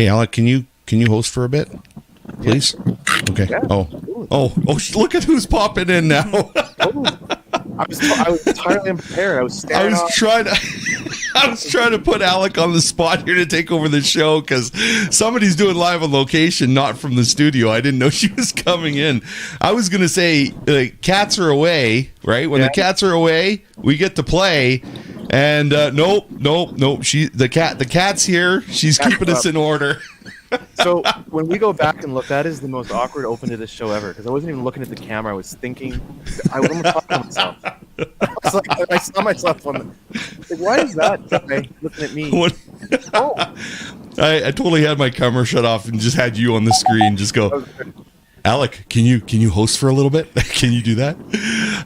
Hey, Alec, can you host for a bit, please? Okay. Yeah. Oh! Look at who's popping in now. I was entirely unprepared. I was trying to put Alec on the spot here to take over the show because somebody's doing live on location, not from the studio. I didn't know she was coming in. I was gonna say cats are away, right? When the cats are away, we get to play. And nope. The cat's here. She's keeping us in order. So when we go back and look, that is the most awkward open to this show ever because I wasn't even looking at the camera. I was thinking. I was almost talking to myself. I saw myself on the. Why is that guy looking at me? I totally had my camera shut off and just had you on the screen. Just go. Alec, can you host for a little bit? Can you do that?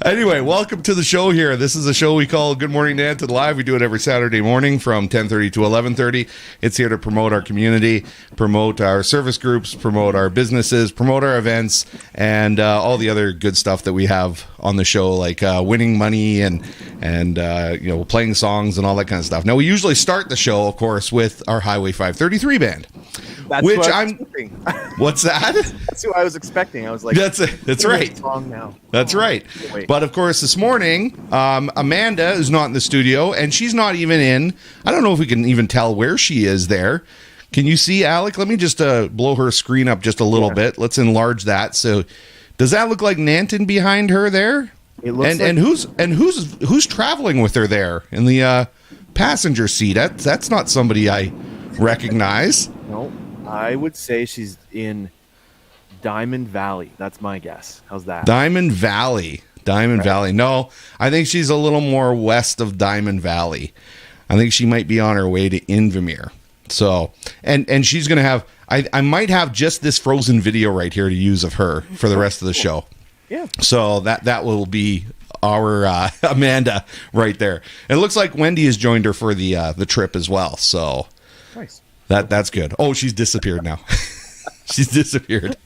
Anyway, welcome to the show here. This is a show we call Good Morning Nanton Live. We do it every Saturday morning from 10:30 to 11:30. It's here to promote our community, promote our service groups, promote our businesses, promote our events, and all the other good stuff that we have on the show, like winning money and playing songs and all that kind of stuff. Now, we usually start the show, of course, with our Highway 533 band. That's which what I'm. What's that? That's who I was expecting. I was like, "That's right." Song now. That's right. But of course, this morning, Amanda is not in the studio, and she's not even in. I don't know if we can even tell where she is there. Can you see, Alec? Let me just blow her screen up just a little bit. Let's enlarge that. So, does that look like Nanton behind her there? It looks and who's traveling with her there in the passenger seat? That's not somebody I recognize. No. I would say she's in Diamond Valley. That's my guess. How's that? Diamond Valley. No, I think she's a little more west of Diamond Valley. I think she might be on her way to Invermere. So, and she's going to have, I might have just this frozen video right here to use of her for the rest of the show. Yeah. So that will be our Amanda right there. And it looks like Wendy has joined her for the trip as well. So nice. That's good. Oh, she's disappeared now. She's disappeared.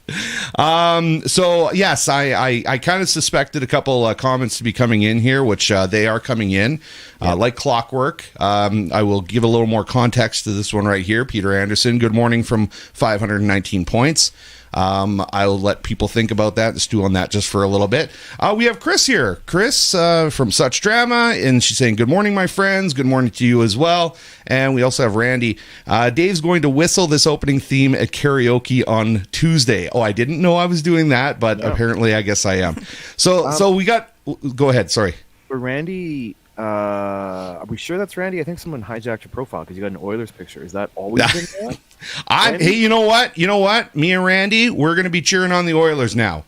So yes, I kind of suspected a couple comments to be coming in here, which they are coming in like clockwork. I will give a little more context to this one right here. Peter Anderson, good morning from 519 points. I'll let people think about that and stew on that just for a little bit. We have Chris here. Chris from Such Drama, and she's saying, good morning, my friends. Good morning to you as well. And we also have Randy. Dave's going to whistle this opening theme at karaoke on Tuesday. Oh, I didn't know I was doing that, but apparently I guess I am. So we got... Go ahead, sorry. For Randy... are we sure that's Randy? I think someone hijacked your profile because you got an Oilers picture. Is that always been that? Hey, you know what? Me and Randy, we're going to be cheering on the Oilers now.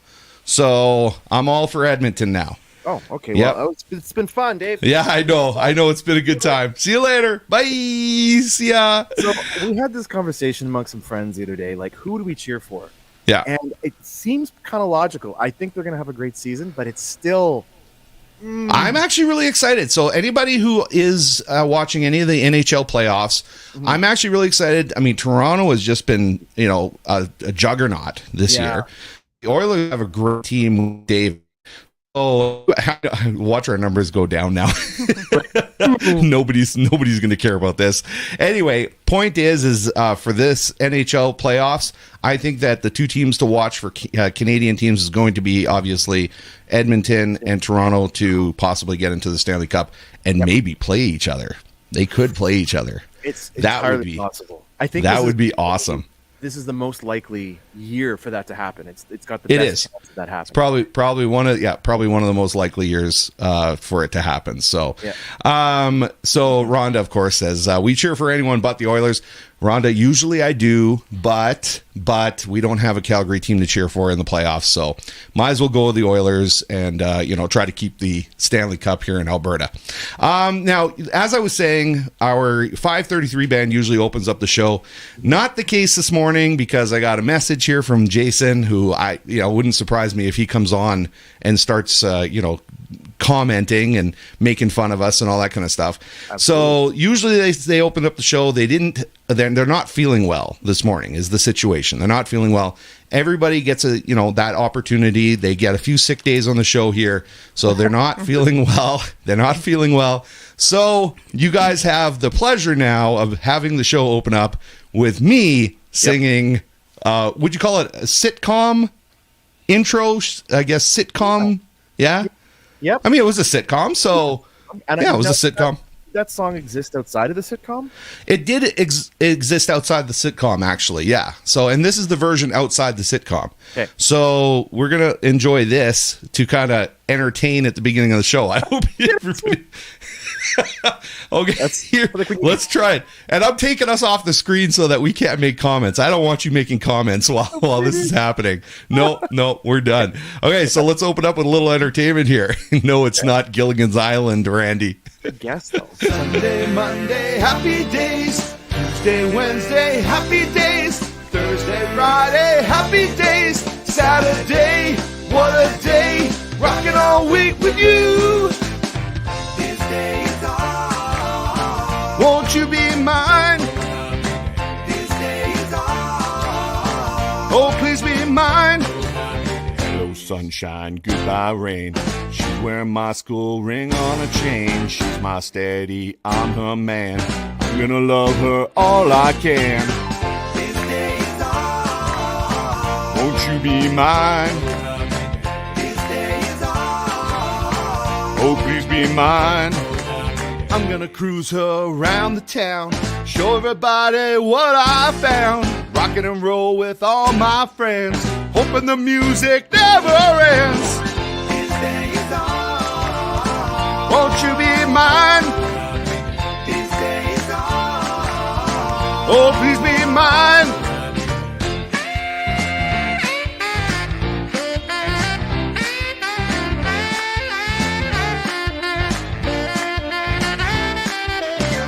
So I'm all for Edmonton now. Oh, okay. Yep. Well, it's been fun, Dave. Yeah, I know. It's been a good time. See you later. Bye. See ya. So we had this conversation among some friends the other day. Like, who do we cheer for? Yeah. And it seems kind of logical. I think they're going to have a great season, but it's still... I'm actually really excited. So anybody who is watching any of the NHL playoffs, I'm actually really excited. I mean, Toronto has just been, a juggernaut this year. The Oilers have a great team, Dave. Oh, watch our numbers go down now. Nobody's going to care about this. Anyway, point is for this NHL playoffs, I think that the two teams to watch for Canadian teams is going to be obviously Edmonton and Toronto to possibly get into the Stanley Cup and maybe play each other. They could play each other. It's that would be possible. I think that would be awesome. This is the most likely year for that to happen. It's got the best chance that happens. Probably one of the most likely years for it to happen. So, so Rhonda of course says we cheer for anyone but the Oilers. Rhonda, usually I do, but we don't have a Calgary team to cheer for in the playoffs, so might as well go with the Oilers and try to keep the Stanley Cup here in Alberta. Now, as I was saying, our 533 band usually opens up the show. Not the case this morning because I got a message here from Jason, who wouldn't surprise me if he comes on and starts commenting and making fun of us and all that kind of stuff. Absolutely. So usually they open up the show. They're not feeling well this morning is the situation. They're not feeling well. Everybody gets that opportunity. They get a few sick days on the show here. So they're not feeling well. They're not feeling well. So you guys have the pleasure now of having the show open up with me singing, would you call it a sitcom intro? I guess sitcom, yeah? Yep. I mean, it was a sitcom, so And yeah, it was a sitcom. That song exist outside of the sitcom? It did exist outside the sitcom, actually, yeah. So, and this is the version outside the sitcom. Okay. So we're going to enjoy this to kind of entertain at the beginning of the show. I hope everybody... Okay, here, let's try it. And I'm taking us off the screen so that we can't make comments. I don't want you making comments while this is happening. No, we're done. Okay, so let's open up with a little entertainment here. No, it's not Gilligan's Island, Randy. Good guess, though. Sunday, Monday, happy days. Tuesday, Wednesday, happy days. Thursday, Friday, happy days. Saturday, what a day. Rocking all week with you. This day is all. Won't you be mine? This day is all. Oh, please be mine. Hello, sunshine, goodbye, rain. She's wearing my school ring on a chain. She's my steady, I'm her man. I'm gonna love her all I can. This day is all. Won't you be mine? This day is all. Oh, please be mine. I'm gonna cruise her around the town, show everybody what I found. Rockin' and roll with all my friends, hoping the music never ends. This day is all. Won't you be mine? This day is all. Oh, please be mine.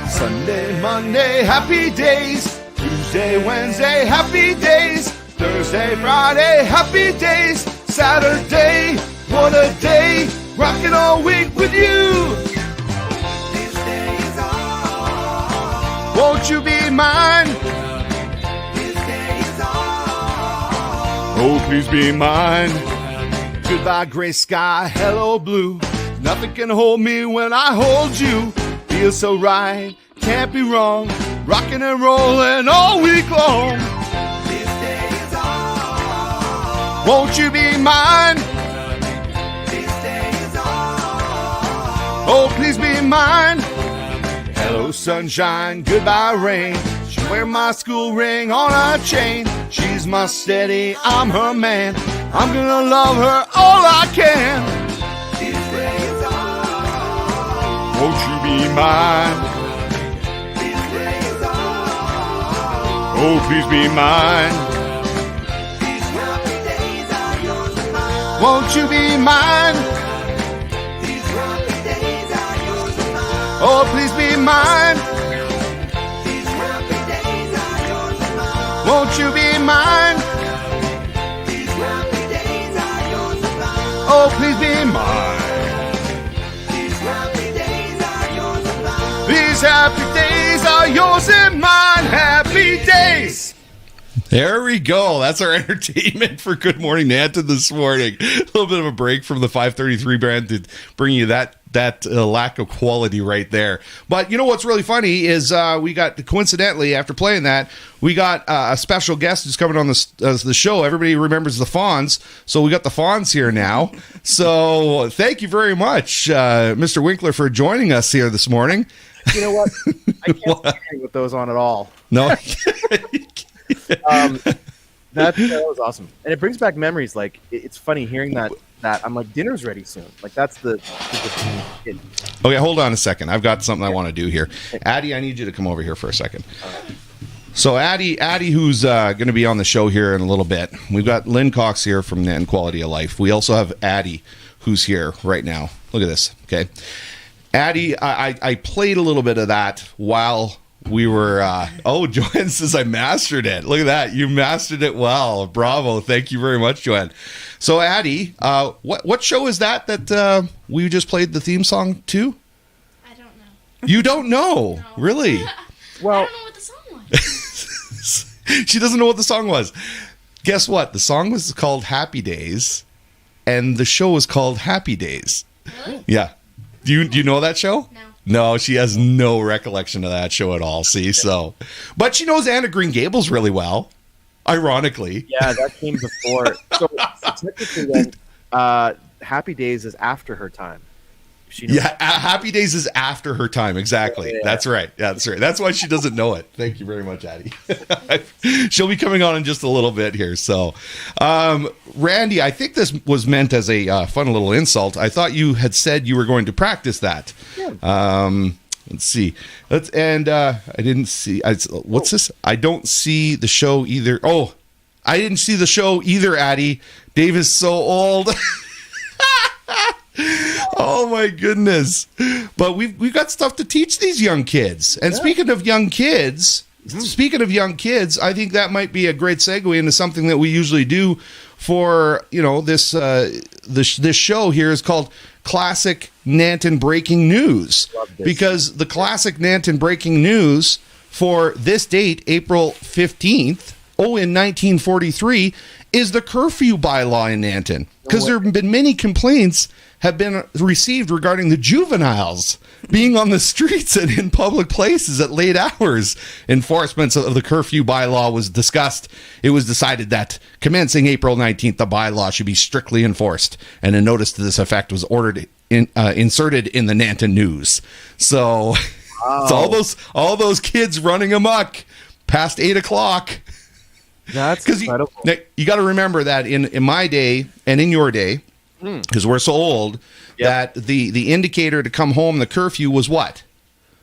Sunday, Monday, happy days. Tuesday, Wednesday, happy days. Thursday, Friday, happy days. Saturday, what a day. Rocking all week with you. This day is all. Won't you be mine? This day is all. Oh, please be mine. Goodbye, gray sky, hello, blue. Nothing can hold me when I hold you. Feels so right, can't be wrong. Rocking and rolling all week long. This day is all. Won't you be mine? This day is all. Oh, please be mine. Hello, sunshine, goodbye, rain. She's wearing my school ring on a chain. She's my steady, I'm her man. I'm gonna love her all I can. This day is all. Won't you be mine? Oh, please be mine. These happy days are yours and mine. Won't you be mine? These happy days are yours and mine. Oh, please be mine. These happy days are yours and mine. Won't you be mine? These happy days are yours and mine. Oh, please be mine. These happy days are yours and mine. These happy days are yours and mine. Happy days. There we go. That's our entertainment for Good Morning Nanton this morning. A little bit of a break from the 533 brand to bring you that lack of quality right there. But you know what's really funny is we got, coincidentally, after playing that, we got a special guest who's coming on the show. Everybody remembers the Fonz, so we got the Fonz here now. So thank you very much, Mr. Winkler, for joining us here this morning. You know what? I can't agree with those on at all. No. That was awesome, and it brings back memories. Like it's funny hearing that. I'm like, dinner's ready soon. Like that's the Okay, hold on a second. I've got something I want to do here. Addy, I need you to come over here for a second. So Addy, who's going to be on the show here in a little bit. We've got Lynne Cox here from Nanton Quality of Life. We also have Addy, who's here right now. Look at this. Okay, Addy, I played a little bit of that while we were, Joanne says I mastered it. Look at that. You mastered it well. Bravo. Thank you very much, Joanne. So, Addy, what show is that we just played the theme song to? I don't know. You don't know? No. Really? Well, I don't know what the song was. She doesn't know what the song was. Guess what? The song was called Happy Days, and the show was called Happy Days. Really? Yeah. Do you know that show? No. No, she has no recollection of that show at all. See, so, but she knows Anne of Green Gables really well. Ironically. Yeah, that came before. So technically, then Happy Days is after her time. She knows. Yeah, Happy Days is after her time. Exactly. Yeah. That's right. That's right. That's why she doesn't know it. Thank you very much, Addy. She'll be coming on in just a little bit here. So, Randy, I think this was meant as a fun little insult. I thought you had said you were going to practice that. Yeah. Let's see. I didn't see. What's this? I don't see the show either. Oh, I didn't see the show either, Addy. Dave is so old. Oh my goodness. But we've got stuff to teach these young kids. And speaking of young kids, I think that might be a great segue into something that we usually do for, this this show here is called Classic Nanton Breaking News. Because the Classic Nanton Breaking News for this date, April 15th, in 1943, is the curfew bylaw in Nanton. Because there have been many complaints have been received regarding the juveniles being on the streets and in public places at late hours. Enforcement of the curfew bylaw was discussed. It was decided that commencing April 19th, the bylaw should be strictly enforced, and a notice to this effect was inserted in the Nanton News. So, so all those kids running amok past 8 o'clock. That's incredible. You got to remember that in my day and in your day, because we're so old, that the indicator to come home, the curfew, was what?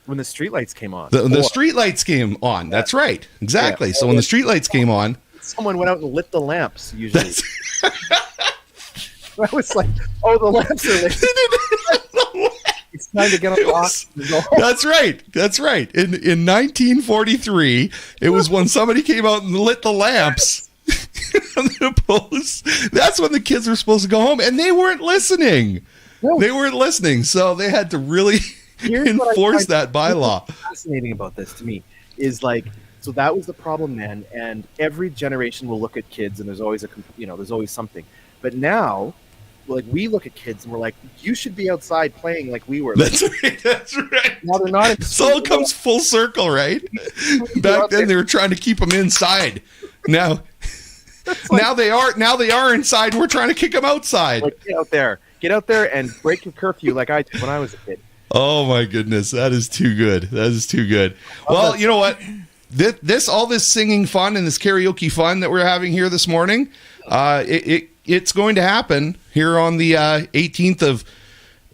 When the streetlights came on. The streetlights came on. That's right. Exactly. So when the streetlights came on, someone went out and lit the lamps. Usually, I was like, "Oh, the lamps are lit." It's time to get on the clock. That's right. That's right. In 1943, it was when somebody came out and lit the lamps. That's when the kids were supposed to go home, and they weren't listening. No. They weren't listening, so they had to really enforce that bylaw. Fascinating about this to me is so that was the problem then, and every generation will look at kids, and there's always there's always something. But now, we look at kids and we're like, you should be outside playing like we were. That's right. That's right. Now they're not. So it comes full circle, right? Back then they were trying to keep them inside. Now they are inside. And we're trying to kick them outside. Get out there and break your curfew like I did when I was a kid. Oh my goodness, that is too good. That is too good. Well, you know what? All this singing fun and this karaoke fun that we're having here this morning, it's going to happen here on the 18th of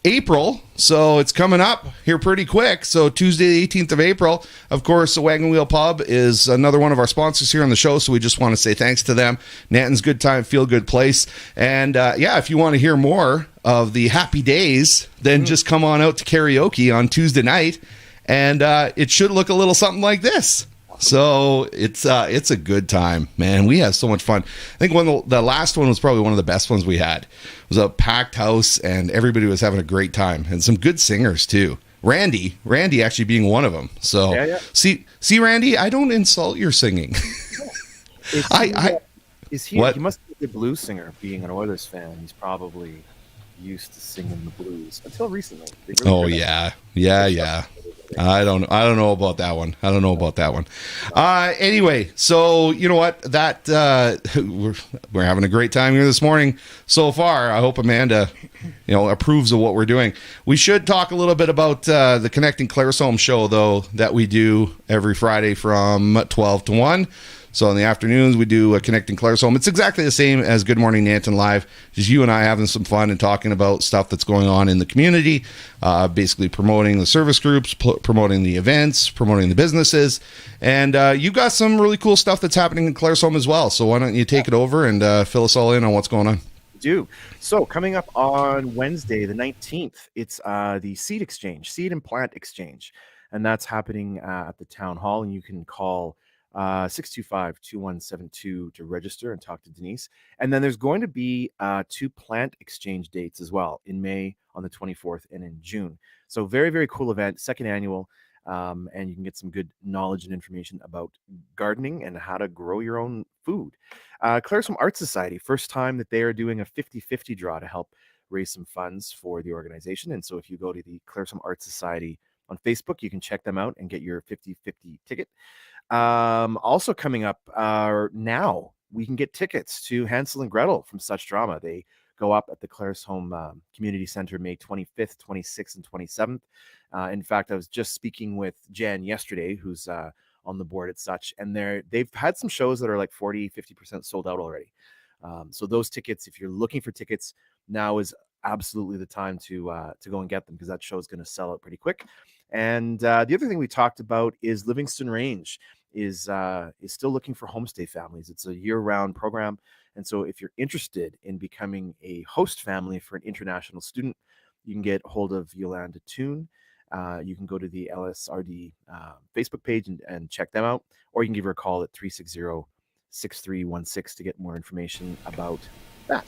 April. So it's coming up here pretty quick. So Tuesday, the 18th of April, of course, the Wagon Wheel Pub is another one of our sponsors here on the show. So we just want to say thanks to them. Nanton's good time, feel good place. And if you want to hear more of the happy days, then just come on out to karaoke on Tuesday night. And it should look a little something like this. So it's a good time, man. We have so much fun. I think the last one was probably one of the best ones we had. It was a packed house, and everybody was having a great time, and some good singers too. Randy actually being one of them. So see, Randy, I don't insult your singing. Is he? What? He must be a blues singer. Being an Oilers fan, he's probably used to singing the blues until recently. Yeah. I don't know about that one. Anyway, so you know what? That we're having a great time here this morning so far. I hope Amanda, approves of what we're doing. We should talk a little bit about the Connecting Claresholm show, though, that we do every Friday from 12 to 1. So in the afternoons, we do Connecting Claresholm. It's exactly the same as Good Morning Nanton Live. Just you and I having some fun and talking about stuff that's going on in the community, basically promoting the service groups, promoting the events, promoting the businesses. And you've got some really cool stuff that's happening in Claresholm as well. So why don't you take it over and fill us all in on what's going on? Do. So coming up on Wednesday, the 19th, it's the seed and plant exchange. And that's happening at the town hall. And you can call 625-2172 to register and talk to Denise. And then there's going to be 2 plant exchange dates as well in May on the 24th and in June. So very, very cool event, second annual. And you can get some good knowledge and information about gardening and how to grow your own food. Claresholm Art Society, first time that they are doing a 50-50 draw to help raise some funds for the organization. And so if you go to the Claresholm Art Society on Facebook, you can check them out and get your 50-50 ticket. Also coming up now, we can get tickets to Hansel and Gretel from Such Drama. They go up at the Claresholm Community Center May 25th, 26th, and 27th. In fact, I was just speaking with Jan yesterday, who's on the board at Such, and they've had some shows that are like 40-50% sold out already. So those tickets, if you're looking for tickets, now is absolutely the time to go and get them, because that show is going to sell out pretty quick. And the other thing we talked about is Livingston Range is still looking for homestay families. It's a year-round program, and so if you're interested in becoming a host family for an international student, you can get hold of Yolanda Toon. You can go to the LSRD Facebook page and check them out, or you can give her a call at 360-6316 to get more information about that.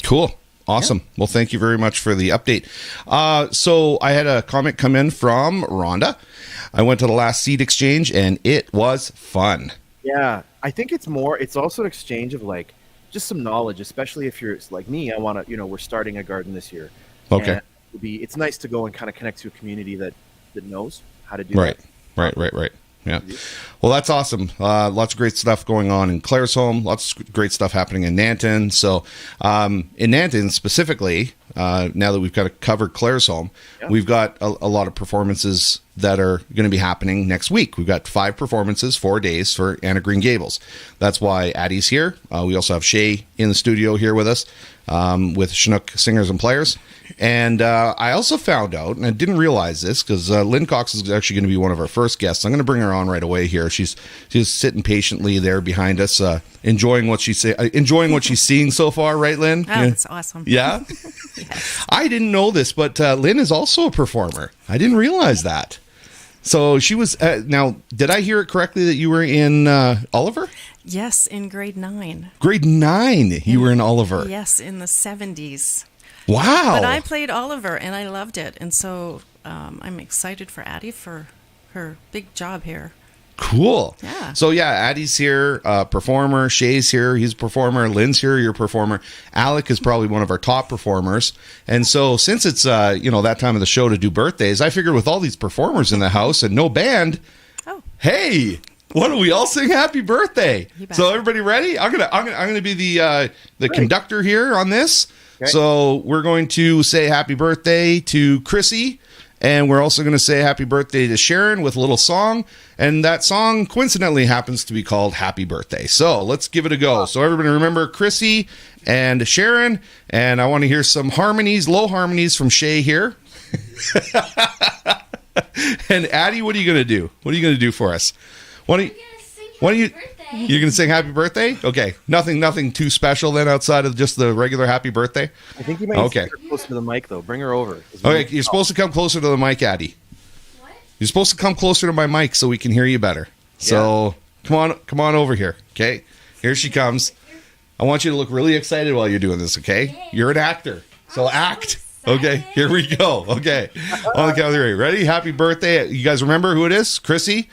Cool. Awesome. Yeah. Well, thank you very much for the update. So I had a comment come in from Rhonda. I went to the last seed exchange and it was fun. Yeah, I think it's also an exchange of like just some knowledge, especially if you're like me. I want to, we're starting a garden this year. Okay. And it's nice to go and kind of connect to a community that knows how to do that. Right. Yeah. Well, that's awesome. Lots of great stuff going on in Claresholm. Lots of great stuff happening in Nanton. So in Nanton specifically, now that we've kind of covered Claresholm, we've got a lot of performances that are going to be happening next week. We've got 5 performances, 4 days for Anna Green Gables. That's why Addy's here. We also have Shea in the studio here with us with Chinook Singers and Players. And I also found out, and I didn't realize this, because Lynne Cox is actually going to be one of our first guests. I'm going to bring her on right away here. She's sitting patiently there behind us, enjoying what she's seeing so far, right, Lynne? Oh, that's awesome. Yeah? Yes. I didn't know this, but Lynne is also a performer. I didn't realize that. So she was, now, did I hear it correctly that you were in Oliver? Yes, in grade 9. Grade 9, you were in Oliver. Yes, in the 70s. Wow. But I played Oliver, and I loved it. And so I'm excited for Addy for her big job here. Cool. Yeah. So, yeah, Addy's here, performer. Shea's here. He's a performer. Lynne's here. You're a performer. Alec is probably one of our top performers. And so since it's, that time of the show to do birthdays, I figured with all these performers in the house and no band, hey, why don't we all sing happy birthday? So everybody ready? I'm gonna be the conductor here on this. Okay. So we're going to say happy birthday to Christie, and we're also going to say happy birthday to Sharon with a little song, and that song coincidentally happens to be called Happy Birthday. So let's give it a go. So everybody remember Christie and Sharon, and I want to hear some harmonies, low harmonies from Shea here. And Addy, what are you going to do? What are you going to do for us? You're going to sing happy birthday? Okay. Nothing too special then outside of just the regular happy birthday? I think you might get closer to the mic, though. Bring her over. Okay, you're supposed to come closer to the mic, Addy. What? You're supposed to come closer to my mic so we can hear you better. So come on over here, okay? Here she comes. I want you to look really excited while you're doing this, okay? You're an actor, so act. Okay, here we go. Okay, on the count of 3. Ready? Happy birthday. You guys remember who it is? Chrissy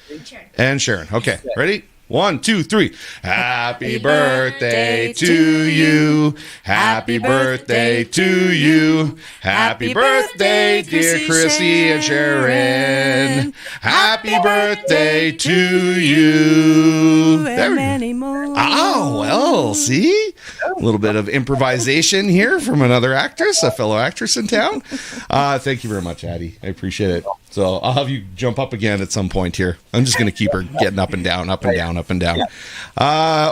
and Sharon. Okay, ready? 1, 2, 3. Happy birthday to you. Happy birthday to you. Happy birthday, dear Chrissy and Sharon. Happy birthday to you. And many more. Oh, well, see? A little bit of improvisation here from another actress, a fellow actress in town. Thank you very much, Addy. I appreciate it. So I'll have you jump up again at some point here. I'm just going to keep her getting up and down, up and down, up and down.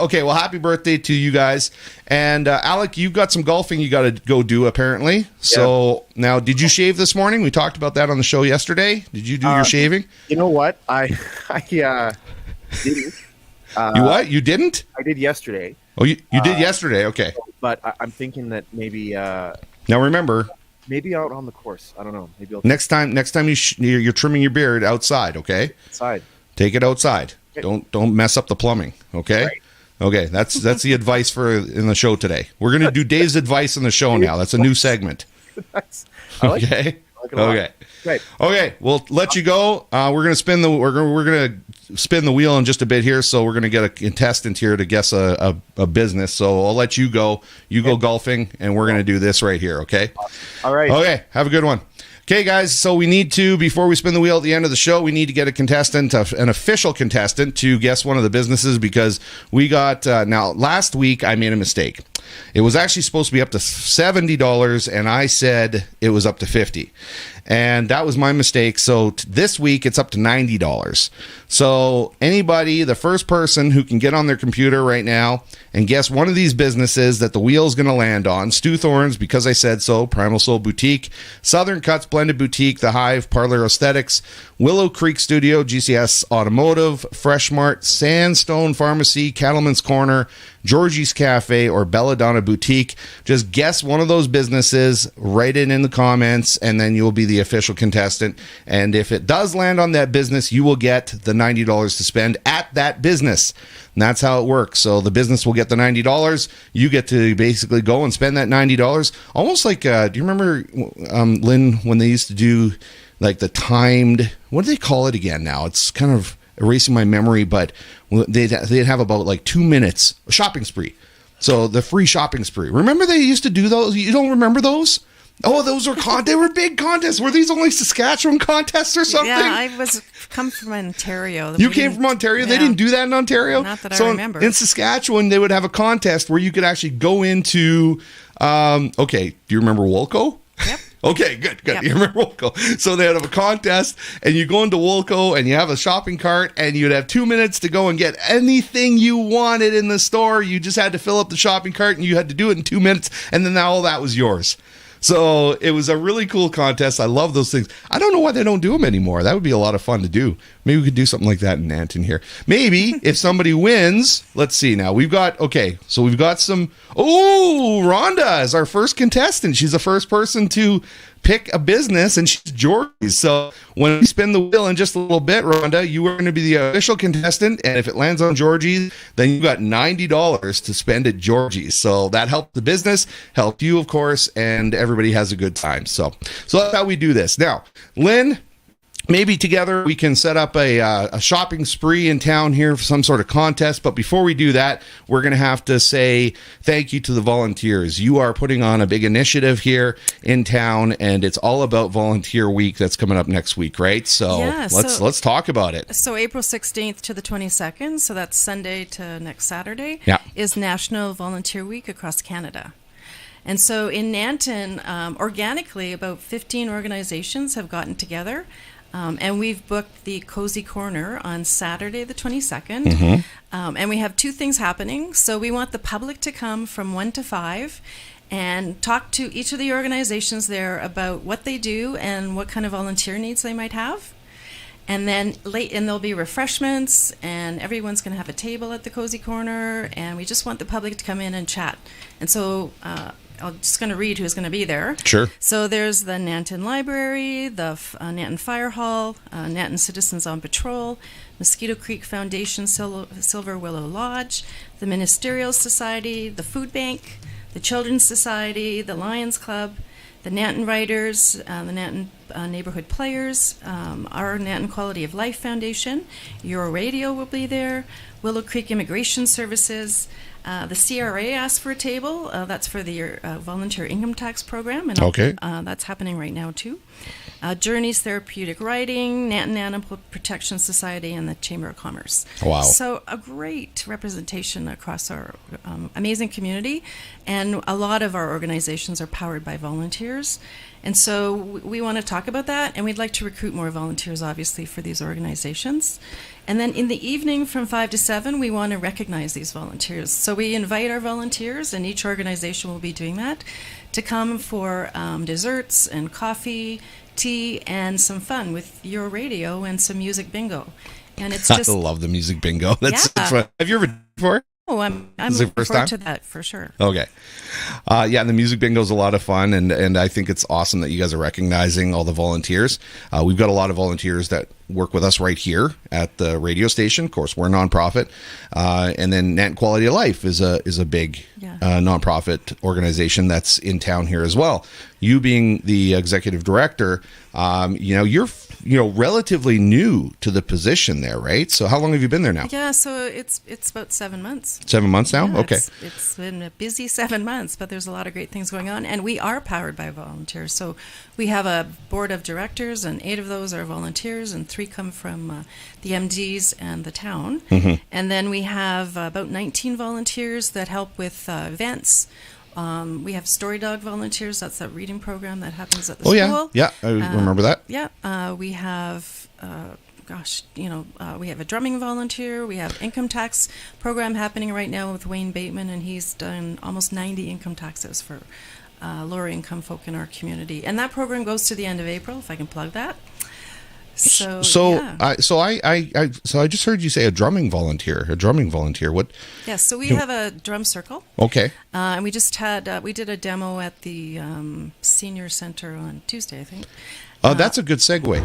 Okay, well, happy birthday to you guys. And Alec, you've got some golfing you got to go do, apparently. So now, did you shave this morning? We talked about that on the show yesterday. Did you do your shaving? You know what? I didn't. You what? You didn't? I did yesterday. Oh, you did yesterday? Okay. But I'm thinking that maybe... now remember... Maybe out on the course. I don't know. Maybe next time you're trimming your beard outside, okay? Outside. Take it outside. Okay. Don't mess up the plumbing, okay? Right. Okay, that's the advice for in the show today. We're going to do Dave's advice in the show now. That's a new segment. Nice. Okay. Okay. Great. Okay, we'll let you go. We're gonna spin the wheel in just a bit here. So we're gonna get a contestant here to guess a business. So I'll let you go. You go golfing, and we're gonna do this right here. Okay. All right. Okay. Have a good one. Okay, guys, so we need to, before we spin the wheel at the end of the show, we need to get a contestant, an official contestant, to guess one of the businesses, because we got, now, last week I made a mistake. It was actually supposed to be up to $70, and I said it was up to $50. And that was my mistake. So this week it's up to $90. So anybody, the first person who can get on their computer right now and guess one of these businesses that the wheel's going to land on: Stu Thorne's, Because I Said So, Primal Soul Boutique, Southern Cuts Blended Boutique, The Hive, Parlor Aesthetics, Willow Creek Studio, GCS Automotive, Fresh Mart, Sandstone Pharmacy, Cattleman's Corner, Georgie's Cafe, or Belladonna Boutique. Just guess one of those businesses, write it in the comments, and then you'll be the official contestant. And if it does land on that business, you will get the $90 to spend at that business. And that's how it works. So the business will get the $90. You get to basically go and spend that $90. Almost like, do you remember, Lynne, when they used to do like the timed, what do they call it again now? It's kind of erasing my memory, but they'd have about like 2 minutes, a shopping spree. So the free shopping spree. Remember they used to do those? You don't remember those? Oh, those were they were big contests. Were these only Saskatchewan contests or something? Yeah, I come from Ontario. You came from Ontario? Yeah. They didn't do that in Ontario? Not that I remember. In Saskatchewan, they would have a contest where you could actually go into, okay, do you remember Wolco? Yep. Okay, good. Yep. You remember Wolco. So they would have a contest, and you go into Wolco, and you have a shopping cart, and you'd have 2 minutes to go and get anything you wanted in the store. You just had to fill up the shopping cart, and you had to do it in 2 minutes, and then all that was yours. So it was a really cool contest. I love those things. I don't know why they don't do them anymore. That would be a lot of fun to do. Maybe we could do something like that in Nanton here. Maybe if somebody wins, let's see now. We've got some. Oh, Rhonda is our first contestant. She's the first person to pick a business, and she's Georgie's. So when we spin the wheel in just a little bit, Rhonda, you are going to be the official contestant, and if it lands on Georgie's, then you got $90 to spend at Georgie's. So that helped the business, helped you, of course, and everybody has a good time. So that's how we do this. Now, Lynne, maybe together we can set up a shopping spree in town here for some sort of contest. But before we do that, we're going to have to say thank you to the volunteers. You are putting on a big initiative here in town, and it's all about Volunteer Week that's coming up next week, right? So yeah, let's talk about it. So April 16th to the 22nd, so that's Sunday to next Saturday, is National Volunteer Week across Canada. And so in Nanton, organically, about 15 organizations have gotten together. And we've booked the Cozy Corner on Saturday the 22nd. Mm-hmm. And we have two things happening. So we want the public to come from 1 to 5 and talk to each of the organizations there about what they do and what kind of volunteer needs they might have. And then there'll be refreshments, and everyone's going to have a table at the Cozy Corner, and we just want the public to come in and chat. And so I'm just going to read who's going to be there. Sure. So there's the Nanton Library, the Nanton Fire Hall, Nanton Citizens on Patrol, Mosquito Creek Foundation, Silver Willow Lodge, the Ministerial Society, the Food Bank, the Children's Society, the Lions Club, the Nanton Writers, the Nanton Neighborhood Players, our Nanton Quality of Life Foundation, Euro Radio will be there, Willow Creek Immigration Services. The CRA asked for a table. That's for the Volunteer Income Tax Program. And okay. That's happening right now, too. Journeys Therapeutic Writing, Nanton Animal Protection Society, and the Chamber of Commerce. Wow. So a great representation across our amazing community. And a lot of our organizations are powered by volunteers. And so we want to talk about that, and we'd like to recruit more volunteers, obviously, for these organizations. And then in the evening from 5 to 7, we want to recognize these volunteers. So we invite our volunteers, and each organization will be doing that, to come for desserts and coffee, tea, and some fun with your radio and some music bingo. And it's just... I love the music bingo. That's fun. Have you ever done it before? Oh, I'm looking forward to that for sure. Okay. Yeah, and the music bingo is a lot of fun, and I think it's awesome that you guys are recognizing all the volunteers. We've got a lot of volunteers that work with us right here at the radio station. Of course, we're a nonprofit. And then Nanton Quality of Life is a big nonprofit organization that's in town here as well. You being the executive director, you're relatively new to the position there, right? So how long have you been there now? Yeah, so it's about 7 months. 7 months now? Yeah, Okay. It's been a busy 7 months, but there's a lot of great things going on. And we are powered by volunteers. So we have a board of directors, and 8 of those are volunteers, and 3 come from the MDs and the town. Mm-hmm. And then we have about 19 volunteers that help with events. We have Story Dog volunteers. That's that reading program that happens at the school. Yeah, I remember that. Yeah, we have, we have a drumming volunteer. We have income tax program happening right now with Wayne Bateman, and he's done almost 90 income taxes for lower income folk in our community. And that program goes to the end of April, if I can plug that. I just heard you say a drumming volunteer. What? Yes, so we have a drum circle. Okay. And we just had we did a demo at the senior center on Tuesday, I think. That's a good segue.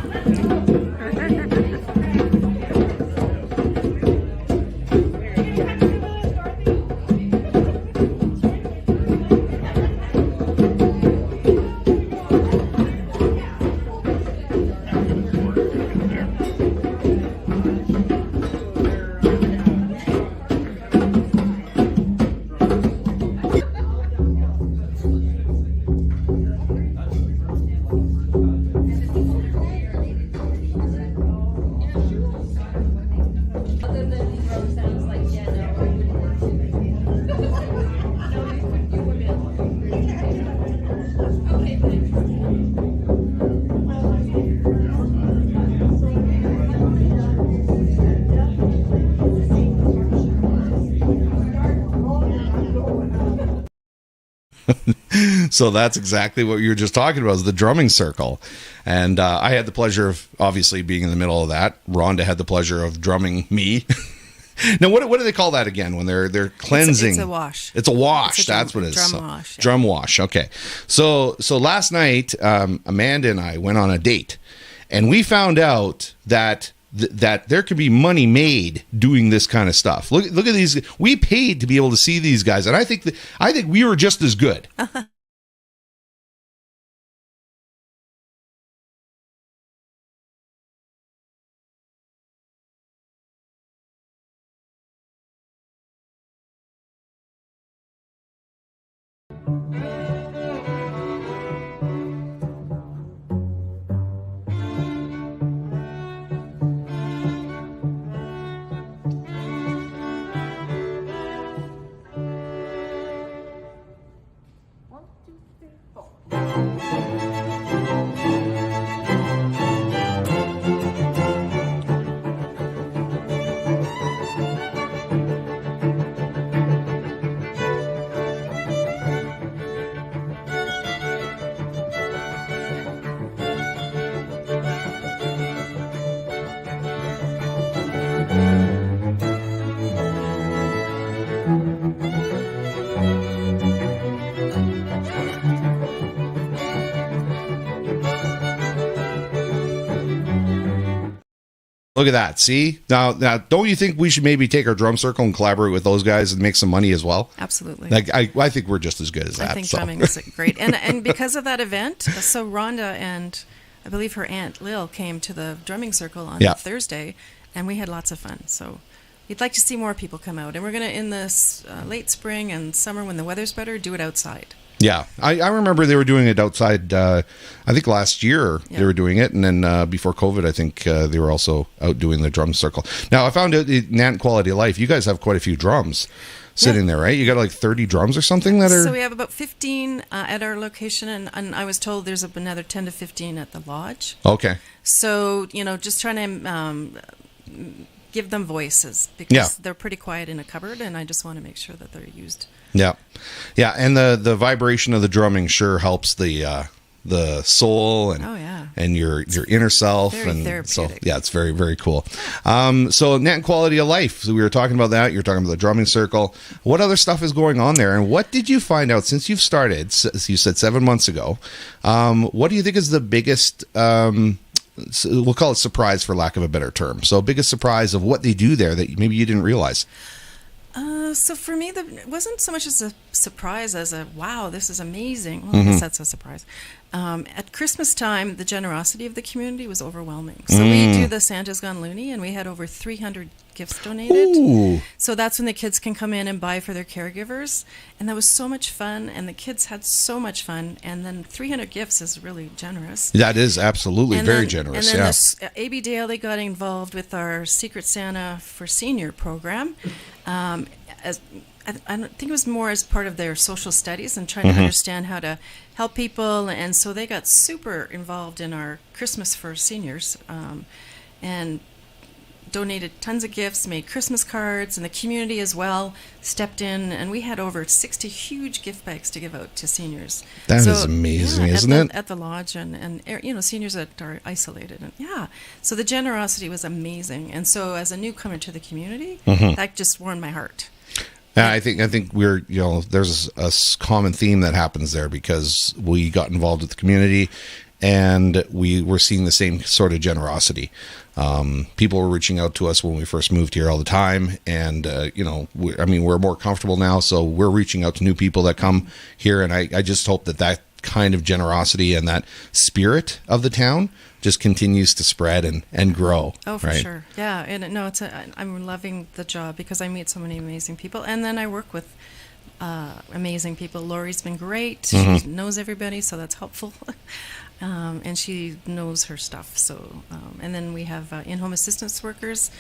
So that's exactly what you were just talking about, is the drumming circle. And I had the pleasure of obviously being in the middle of that. Rhonda had the pleasure of drumming me. Now, what do they call that again when they're cleansing? It's a wash. It's a wash. That's what it is. Drum wash. Yeah. Drum wash. Okay. So last night, Amanda and I went on a date, and we found out that there could be money made doing this kind of stuff. Look at these. We paid to be able to see these guys, and I think we were just as good. Look at that. See? Now, don't you think we should maybe take our drum circle and collaborate with those guys and make some money as well? Absolutely. Like, I think we're just as good as that. I think drumming is great. And because of that event, so Rhonda and I believe her aunt Lil came to the drumming circle on Thursday, and we had lots of fun. So we'd like to see more people come out. And we're going to, in this late spring and summer when the weather's better, do it outside. Yeah, I remember they were doing it outside. I think last year they were doing it, and then before COVID, I think they were also out doing the drum circle. Now, I found out Nanton Quality of Life, you guys have quite a few drums sitting there, right? You got like 30 drums or something that are... So we have about 15 at our location, and I was told there's another 10 to 15 at the lodge. Okay. So, just trying to give them voices, because they're pretty quiet in a cupboard, and I just want to make sure that they're used. Yeah, and the vibration of the drumming sure helps the soul and your inner self, very and therapeutic. So it's very, very cool. So Nanton Quality of Life. So we were talking about that. You're talking about the drumming circle. What other stuff is going on there, and what did you find out since you've started? You said 7 months ago. What do you think is the biggest? We'll call it surprise for lack of a better term. So biggest surprise of what they do there that maybe you didn't realize. So for me, it wasn't so much as a surprise as a, wow, this is amazing. Well, I guess that's a surprise. At Christmas time, the generosity of the community was overwhelming. So we do the Santa's Gone Loony, and we had over 300 gifts donated. Ooh. So that's when the kids can come in and buy for their caregivers. And that was so much fun, and the kids had so much fun. And then 300 gifts is really generous. That is absolutely And very then- generous. And then Yeah. AB Daly got involved with our Secret Santa for Senior program. As I don't think it was more as part of their social studies and trying to understand how to help people. And so they got super involved in our Christmas for seniors, and donated tons of gifts, made Christmas cards, and the community as well stepped in, and we had over 60 huge gift bags to give out to seniors. That is amazing, isn't it? At the lodge, and seniors that are isolated, and so the generosity was amazing. And so as a newcomer to the community, that just warmed my heart. Yeah, I think we're, there's a common theme that happens there because we got involved with the community and we were seeing the same sort of generosity. People were reaching out to us when we first moved here all the time. And, we're more comfortable now. So we're reaching out to new people that come here. And I just hope that kind of generosity and that spirit of the town just continues to spread and grow. Oh, for right? sure. Yeah. And no, I'm loving the job because I meet so many amazing people. And then I work with amazing people. Lori's been great. She knows everybody, so that's helpful. And she knows her stuff. So, and then we have in-home assistance workers,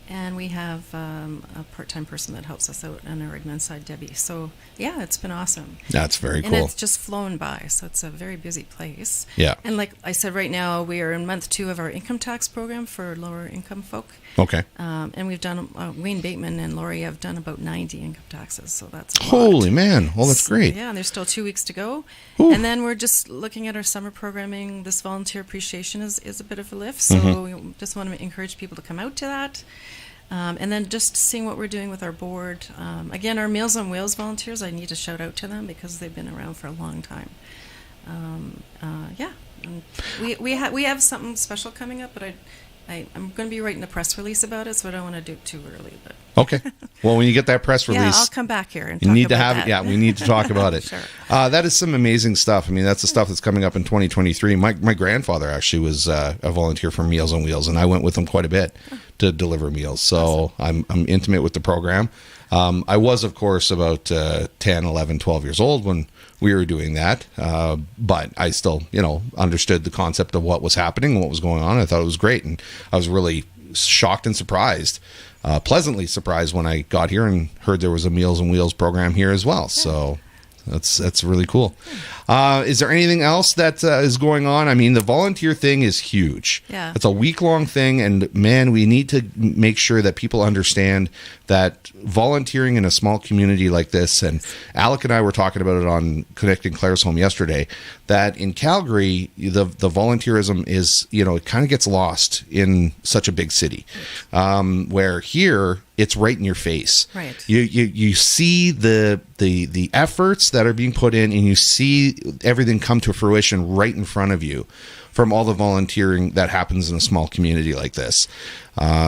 and we have a part-time person that helps us out on our admin side, Debbie. So, yeah, it's been awesome. That's very cool. And it's just flown by, so it's a very busy place. Yeah. And like I said, right now we are in month 2 of our income tax program for lower income folk. Okay. And we've done, Wayne Bateman and Lori have done about 90 income taxes, so that's a lot. Holy man. Well, that's great. Yeah, and there's still 2 weeks to go. Ooh. And then we're just looking at our summer programming. This volunteer appreciation is a bit of a lift, so we just want to encourage people to come out to that. And then just seeing what we're doing with our board. Again, our Meals on Wheels volunteers, I need to shout out to them because they've been around for a long time. And we have something special coming up, but I'm going to be writing a press release about it, so I don't want to do it too early. But Okay. Well, when you get that press release, yeah, I'll come back here and you talk need to about have that. it. Yeah, we need to talk about it. Sure. That is some amazing stuff. I mean, that's the stuff that's coming up in 2023. My grandfather actually was a volunteer for Meals on Wheels, and I went with him quite a bit to deliver meals. So awesome. I'm intimate with the program. I was, of course, about 10, 11, 12 years old when we were doing that. But I still, understood the concept of what was happening and what was going on. I thought it was great. And I was really shocked and surprised, pleasantly surprised when I got here and heard there was a Meals on Wheels program here as well. So that's really cool. Is there anything else that is going on? I mean, the volunteer thing is huge. Yeah. It's a week-long thing, and man, we need to make sure that people understand that volunteering in a small community like this, and Alec and I were talking about it on Connecting Claresholm yesterday, that in Calgary, the volunteerism is, it kind of gets lost in such a big city, where here, it's right in your face. Right. You see the efforts that are being put in, and you see everything come to fruition right in front of you from all the volunteering that happens in a small community like this.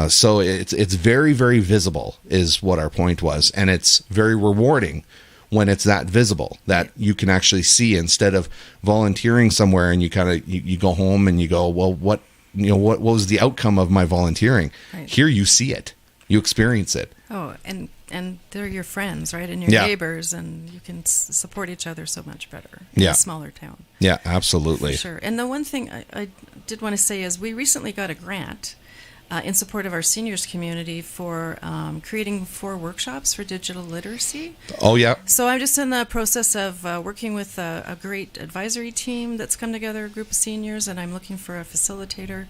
So it's very, very visible is what our point was. And it's very rewarding when it's that visible that you can actually see, instead of volunteering somewhere and you kind of, you go home and you go, well, what was the outcome of my volunteering? Right. Here you see it, you experience it. Oh, and they're your friends, right? And your neighbors, and you can support each other so much better in a smaller town. Yeah, absolutely. For sure. And the one thing I did want to say is we recently got a grant in support of our seniors community for creating 4 workshops for digital literacy. Oh, yeah. So I'm just in the process of working with a great advisory team that's come together, a group of seniors, and I'm looking for a facilitator.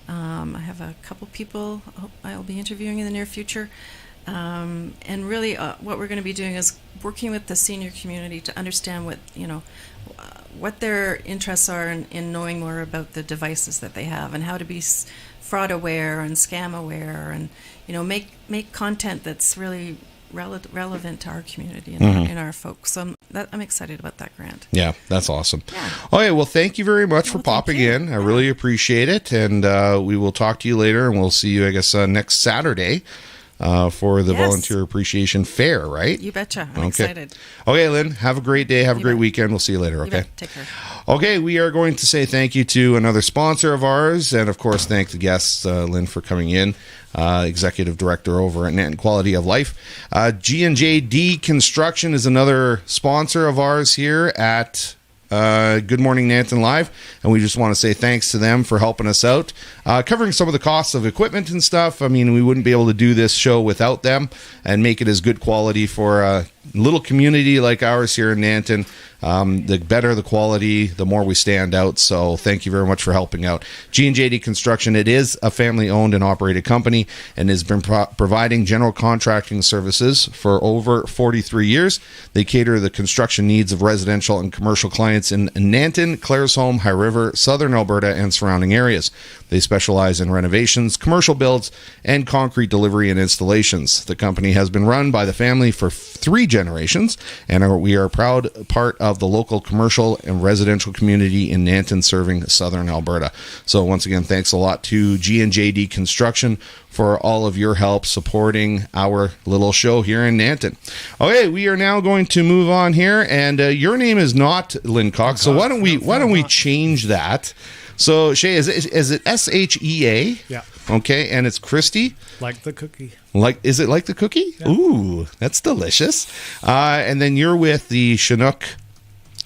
I have a couple people I'll be interviewing in the near future. And really what we're going to be doing is working with the senior community to understand what their interests are in knowing more about the devices that they have and how to be fraud aware and scam aware, and make content that's really relevant to our community and our folks. So I'm excited about that grant. Yeah, that's awesome. Yeah. Okay, well, thank you very much for popping in. I really appreciate it. And we will talk to you later, and we'll see you, I guess, next Saturday for the Yes. Volunteer Appreciation Fair, right? You betcha. I'm excited. Okay, Lynn, have a great day. Have a great bet. weekend. We'll see you later, You okay? bet. Take care. Okay, we are going to say thank you to another sponsor of ours, and of course, thank the guests, Lynn, for coming in, Executive Director over at Nanton Quality of Life. G&JD Construction is another sponsor of ours here at Good Morning Nanton Live, and we just want to say thanks to them for helping us out, covering some of the costs of equipment and stuff. I mean, we wouldn't be able to do this show without them and make it as good quality for a little community like ours here in Nanton. The better the quality, the more we stand out. So thank you very much for helping out. G&JD Construction, it is a family-owned and operated company and has been providing general contracting services for over 43 years. They cater to the construction needs of residential and commercial clients in Nanton, Claresholm, High River, Southern Alberta, and surrounding areas. They specialize in renovations, commercial builds, and concrete delivery and installations. The company has been run by the family for 3 generations, and we are a proud part of the local commercial and residential community in Nanton, serving Southern Alberta. So once again, thanks a lot to G&JD Construction for all of your help supporting our little show here in Nanton. Okay, we are now going to move on here, and your name is not Lynne Cox, so why don't we change that? So Shea, is it SHEA? Yeah. Okay, and it's Christie. Like the cookie. Is it like the cookie? Yeah. Ooh, that's delicious. And then you're with the Chinook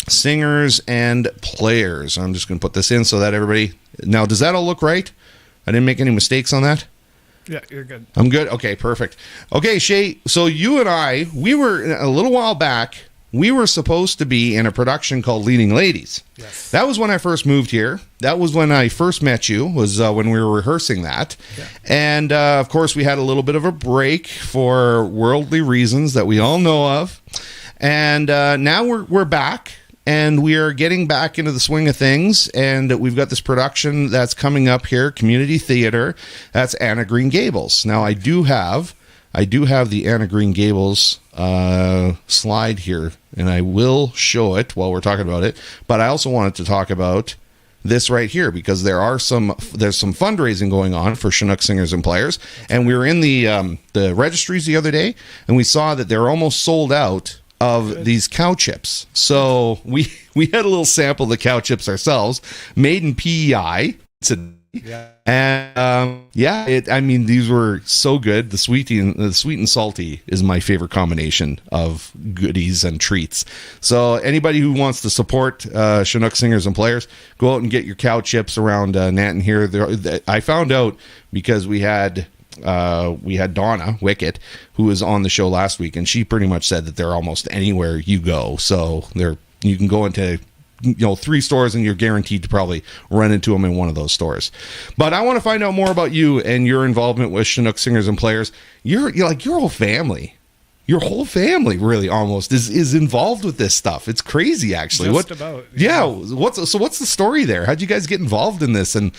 Singers and Players. I'm just going to put this in so that everybody... Now, does that all look right? I didn't make any mistakes on that? Yeah, you're good. I'm good? Okay, perfect. Okay, Shea, so you and I, we were, a little while back, we were supposed to be in a production called Leading Ladies. Yes. That was when I first moved here. That was when I first met you, was when we were rehearsing that. Yeah. And, of course, we had a little bit of a break for worldly reasons that we all know of. And now we're back. And we are getting back into the swing of things, and we've got this production that's coming up here, Community Theater. That's Anna Green Gables. Now, I do have the Anna Green Gables slide here, and I will show it while we're talking about it. But I also wanted to talk about this right here, because there's some fundraising going on for Chinook Singers and Players, and we were in the registries the other day, and we saw that they're almost sold out of these cow chips. So we had a little sample of the cow chips ourselves, made in PEI. Yeah. And I mean, these were so good. The sweet and salty is my favorite combination of goodies and treats. So anybody who wants to support Chinook Singers and Players, go out and get your cow chips around Nanton here. I found out because we had Donna Wickett, who was on the show last week, and she pretty much said that they're almost anywhere you go. So you can go into 3 stores and you're guaranteed to probably run into them in one of those stores. But I want to find out more about you and your involvement with Chinook Singers and Players. You're like your whole family. Your whole family really almost is involved with this stuff. It's crazy, actually. Just about. Yeah. What's the story there? How'd you guys get involved in this, and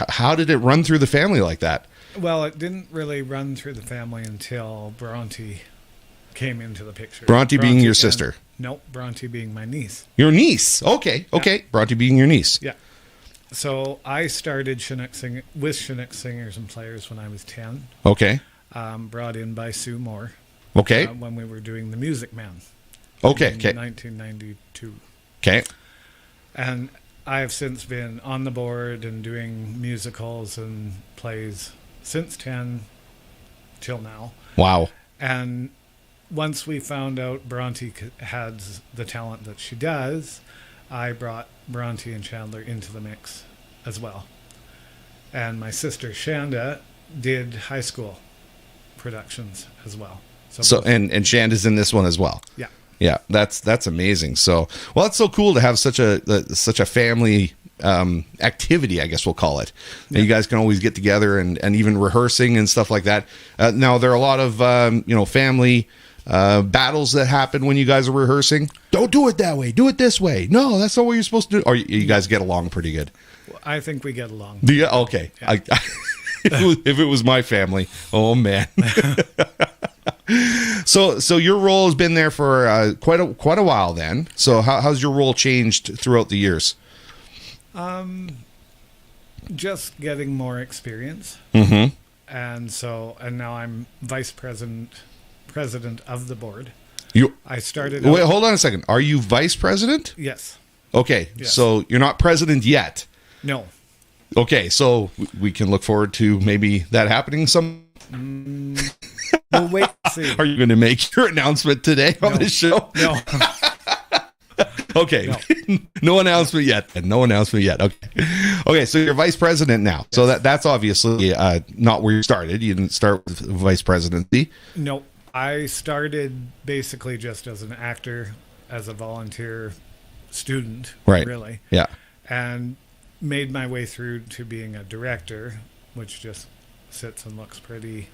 how did it run through the family like that? Well, it didn't really run through the family until Bronte came into the picture. Bronte being your sister? Nope, Bronte being my niece. Your niece? Okay. Yeah. Bronte being your niece. Yeah. So I started with Chinook Singers and Players when I was 10. Okay. Brought in by Sue Moore. Okay. When we were doing The Music Man. Okay. In 1992. Okay. And I have since been on the board and doing musicals and plays since 10 till now. Wow. And once we found out Bronte has the talent that she does, I brought Bronte and Chandler into the mix as well. And my sister Shanda did high school productions as well. So and Shanda's in this one as well. Yeah. Yeah, that's amazing. So, well, it's so cool to have such a family activity, I guess we'll call it. Yeah. You guys can always get together and even rehearsing and stuff like that. Now, there are a lot of family battles that happen when you guys are rehearsing. Don't do it that way. Do it this way. No, that's not what you're supposed to do. Or you guys get along pretty good. I think we get along. Do you? Okay. Yeah. If it was my family, oh man. So your role has been there for quite a while then. So how's your role changed throughout the years? Just getting more experience. Mm-hmm. And now I'm vice president of the board. I started. Wait, hold on a second. Are you vice president? Yes. Okay, Yes. so you're not president yet. No. Okay, so we can look forward to maybe that happening some. We'll wait and see. Are you going to make your announcement today on this show? No. Okay. No announcement yet. No announcement yet. Okay, so you're vice president now. So that's obviously not where you started. You didn't start with vice presidency. No. I started basically just as an actor, as a volunteer student, Right. really. Yeah. And made my way through to being a director, which just sits and looks pretty.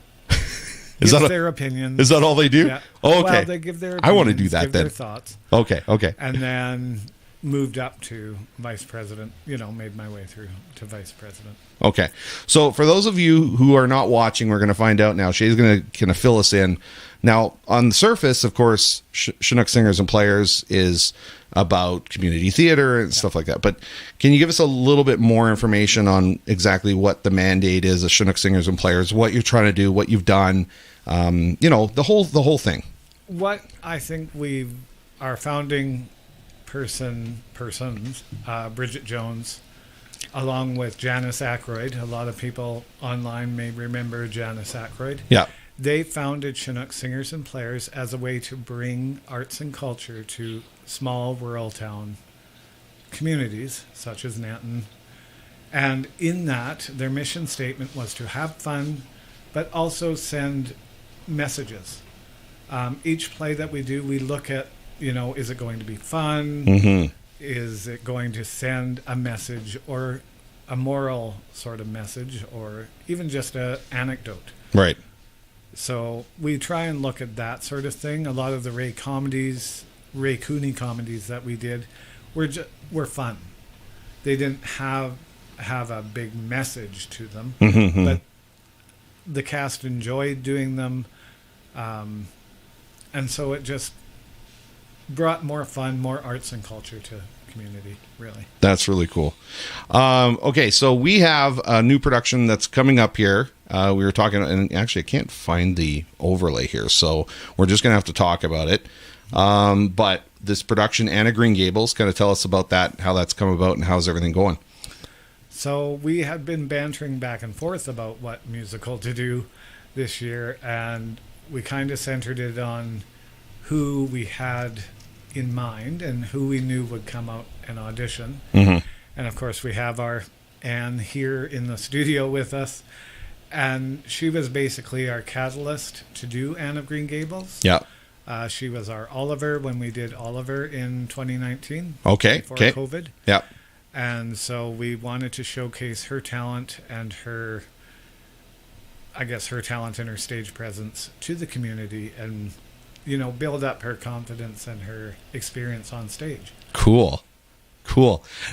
Gives their opinions. Is that all they do? Yeah. Oh, okay. Well, they give their opinions, I want to do that give then. their thoughts. Okay. And then moved up to vice president, made my way through to vice president. Okay. So for those of you who are not watching, we're going to find out now. Shea's going to kind of fill us in. Now, on the surface, of course, Chinook Singers and Players is about community theater and stuff like that. But can you give us a little bit more information on exactly what the mandate is of Chinook Singers and Players, what you're trying to do, what you've done, the whole thing? What I think our founding persons, Bridget Jones, along with Janice Aykroyd. A lot of people online may remember Janice Aykroyd. Yeah. They founded Chinook Singers and Players as a way to bring arts and culture to small rural town communities such as Nanton. And in that, their mission statement was to have fun, but also send messages. Each play that we do, we look at, is it going to be fun? Mm-hmm. Is it going to send a message or a moral sort of message or even just an anecdote? Right. So we try and look at that sort of thing. A lot of the Ray Cooney comedies that we did were fun. They didn't have a big message to them, Mm-hmm. but the cast enjoyed doing them. And so it just brought more fun, more arts and culture to community, really. That's really cool. Okay, so we have a new production that's coming up here. We were talking, and actually I can't find the overlay here, so we're just going to have to talk about it. But this production, Anna Green Gables, kind of tell us about that, how that's come about, and how's everything going? So we had been bantering back and forth about what musical to do this year, and we kind of centered it on who we had in mind and who we knew would come out and audition. Mm-hmm. And of course we have our Anne here in the studio with us, and she was basically our catalyst to do Anne of Green Gables. Yeah. She was our Oliver when we did Oliver in 2019. Okay. Before Okay. COVID. Yeah. And so we wanted to showcase her talent and her talent and her stage presence to the community and, build up her confidence and her experience on stage. Cool.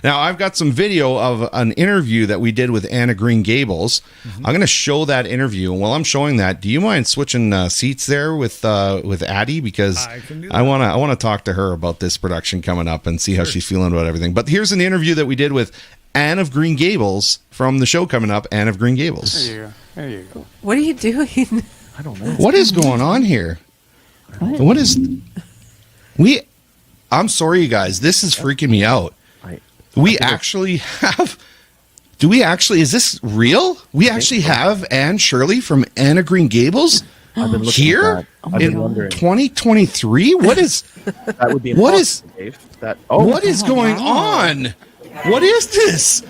Now, I've got some video of an interview that we did with Anna Green Gables. Mm-hmm. I'm going to show that interview. And while I'm showing that, do you mind switching seats there with Addy? Because I want to talk to her about this production coming up and see how she's feeling about everything. But here's an interview that we did with Anne of Green Gables from the show coming up, Anne of Green Gables. There you go. What are you doing? I don't know. What is going on here? What is... I'm sorry, you guys. This is freaking me out. We actually have... is this real? We actually have Anne Shirley from Anne of Green Gables here in 2023? What is... That would be what is... Dave. That, what is going on? What is this?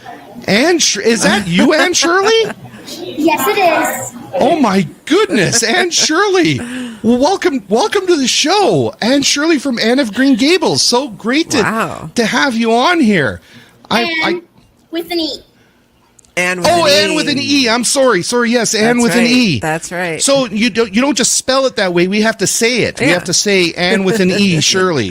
Is that you, Anne Shirley? Yes, it is. Oh my goodness, Anne Shirley! Well, welcome to the show, Anne Shirley from Anne of Green Gables. So great to have you on here. Anne with an E. Anne with an E. I'm sorry. Yes, Anne with an E. That's right. So you don't just spell it that way. We have to say it. Yeah. We have to say Anne with an E, Shirley.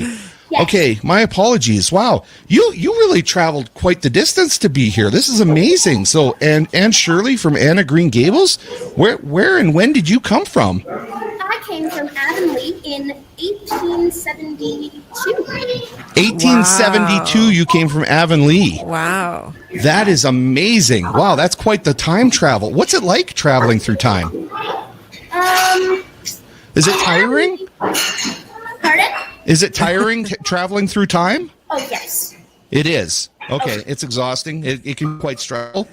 Yes. Okay, my apologies. Wow, you really traveled quite the distance to be here. This is amazing. So, Anne Shirley from Anne of Green Gables, where and when did you come from? I came from Avonlea, in 1872. 1872, Wow. you came from Avonlea. Wow. That is amazing. Wow, that's quite the time travel. What's it like traveling through time? Is it tiring? Pardon? Is it tiring traveling through time? Oh, yes. It is. Okay, it's exhausting. It can be quite stressful.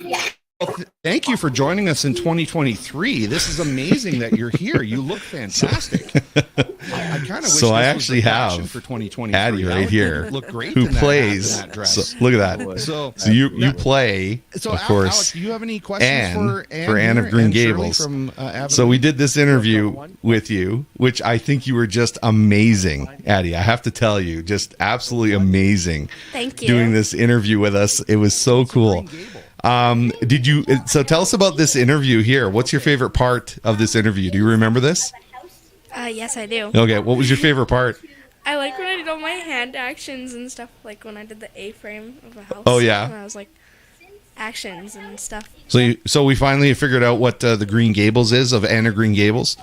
Yeah. Well, thank you for joining us in 2023. This is amazing that you're here. You look fantastic. I kind of wish So I this actually was the fashion have for 2023. Addy right here, look great who in that plays. hat and that dress. So, look at that. So You play, So, of Alec, course. do you have any questions for Anne of Green Shirley Gables. From, Avonlea? So we did this interview with you, which I think you were just amazing, Addy. I have to tell you, just absolutely amazing. Thank you. Doing this interview with us, it was so cool. Did you? So tell us about this interview here. What's your favorite part of this interview? Do you remember this? Yes, I do. Okay, what was your favorite part? I like when I did all my hand actions and stuff, like when I did the A-frame of a house. Oh, yeah. And I was like, actions and stuff. So we finally figured out what the Green Gables is of Anna Green Gables.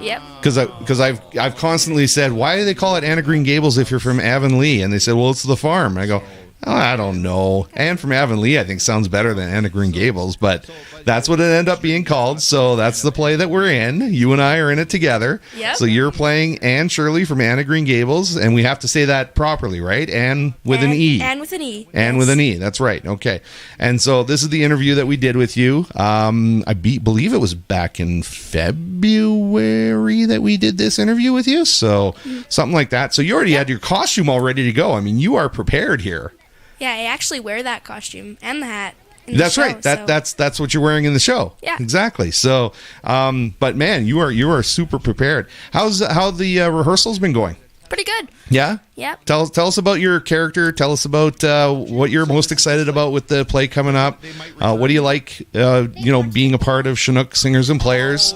Yep. Because I've constantly said, why do they call it Anna Green Gables if you're from Avonlea? And they said, well, it's the farm. And I go, oh, I don't know. Anne from Avonlea, I think, sounds better than Anna Green Gables, but that's what it ended up being called. So that's the play that we're in. You and I are in it together. Yep. So you're playing Anne Shirley from Anna Green Gables, and we have to say that properly, right? Anne with an E. And with an E. And with an E. That's right. Okay. And so this is the interview that we did with you. I believe it was back in February that we did this interview with you. So something like that. So you already had your costume all ready to go. I mean, you are prepared here. Yeah, I actually wear that costume and the hat. In the That's show, right. so- That's what you're wearing in the show. Yeah. Exactly. So, but man, you are super prepared. How the rehearsals been going? Pretty good. Yeah. Yep. Tell us about your character. Tell us about what you're most excited about with the play coming up. What do you like? Being a part of Chinook Singers and Players.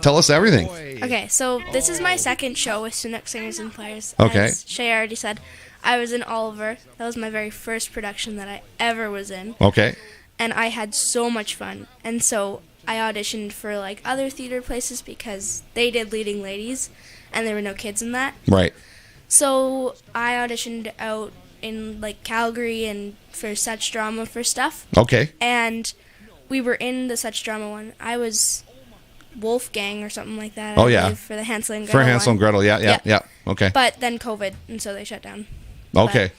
Tell us everything. Okay, so this is my second show with Chinook Singers and Players. Okay. As Shea already said, I was in Oliver. That was my very first production that I ever was in. Okay. And I had so much fun. And so I auditioned for like other theater places because they did leading ladies and there were no kids in that. Right. So I auditioned out in like Calgary and for Such Drama for stuff. Okay. And we were in the Such Drama one. I was Wolfgang or something like that. Oh, I yeah. believe, for the Hansel and Gretel For Hansel and one. Gretel. Yeah. Okay. But then COVID, and so they shut down. Okay.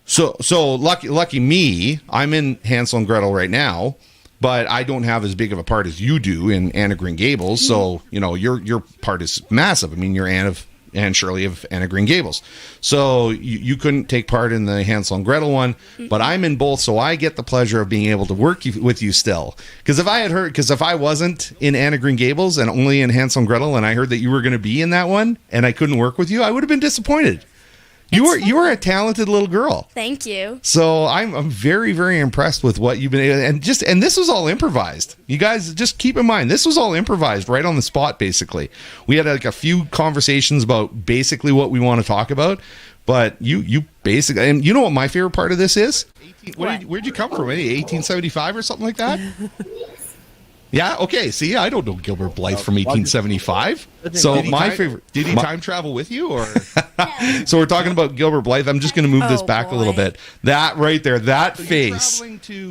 So lucky me, I'm in Hansel and Gretel right now, but I don't have as big of a part as you do in Anna Green Gables. So, your part is massive. I mean, you're Anne Shirley of Anna Green Gables. So you couldn't take part in the Hansel and Gretel one, but I'm in both, so I get the pleasure of being able to work with you still. Because if I wasn't in Anna Green Gables and only in Hansel and Gretel, and I heard that you were going to be in that one, and I couldn't work with you, I would have been disappointed. You were a talented little girl. Thank you. So I'm very, very impressed with what you've been able, and this was all improvised. You guys just keep in mind, this was all improvised right on the spot, basically. We had like a few conversations about basically what we want to talk about, but you basically, and you know what my favorite part of this is? Where'd you come from? 1875 or something like that? Yeah, okay. See, I don't know Gilbert Blythe from 1875. So my favorite... Did he time travel with you? Or So we're talking about Gilbert Blythe. I'm just going to move this back a little bit. That right there, that face.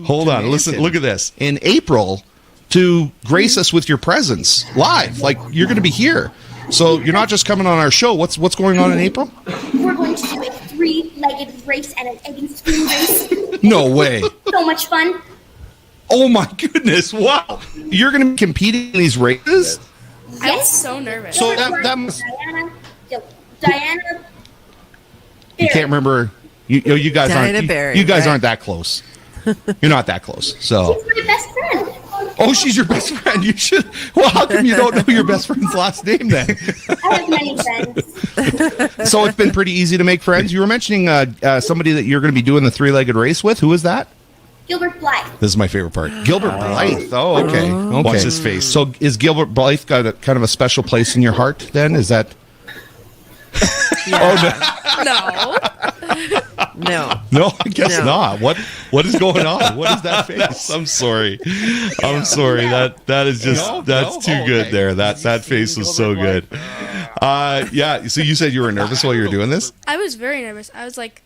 Hold on, listen, look at this. In April, to grace us with your presence live. Like, you're going to be here. So you're not just coming on our show. What's going on in April? We're going to do a 3-legged race and an egg and spoon race. No way. So much fun. Oh my goodness! Wow, you're going to be competing in these races? I was so nervous. So that must... Diana. You can't remember. You guys Diana aren't. Barry, You guys right? aren't that close. You're not that close. So. She's my best friend. Oh, she's your best friend. You should. Well, how come you don't know your best friend's last name then? I have many friends. So it's been pretty easy to make friends. You were mentioning somebody that you're going to be doing the 3-legged race with. Who is that? Gilbert Blythe. This is my favorite part. Gilbert Blythe. Oh, okay. Watch his face. So is Gilbert Blythe got a kind of a special place in your heart then? Is that... No. No, I guess not. What is going on? What is that face? I'm sorry. I'm sorry. That is just that's too good there. That face was so good. Yeah. So you said you were nervous while you were doing this? I was very nervous. I was like,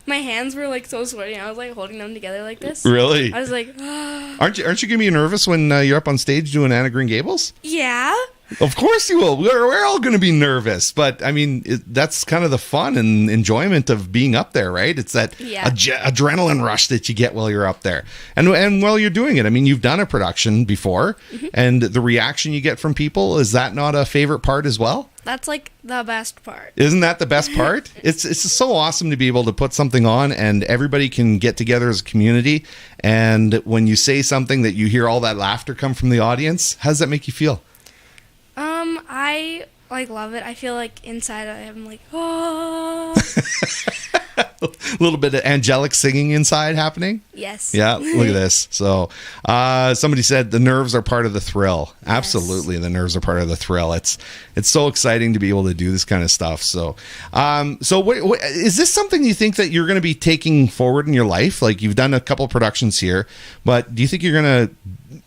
my hands were like so sweaty. I was like holding them together like this. Really? I was like, Aren't you going to be nervous when you're up on stage doing Anna Green Gables? yeah. Of course you will. We're all going to be nervous, but I mean, that's kind of the fun and enjoyment of being up there, right? It's that adrenaline rush that you get while you're up there, and while you're doing it. I mean, you've done a production before, and the reaction you get from people, is that not a favorite part as well? That's like the best part. Isn't that the best part? It's so awesome to be able to put something on and everybody can get together as a community. And when you say something that you hear all that laughter come from the audience, how does that make you feel? I like love it. I feel like inside I'm like, oh. A little bit of angelic singing inside happening. Yes. Yeah, look at this. So somebody said the nerves are part of the thrill. Yes. Absolutely, the nerves are part of the thrill. It's so exciting to be able to do this kind of stuff. So what, is this something you think that you're going to be taking forward in your life? Like, you've done a couple productions here, but do you think you're going to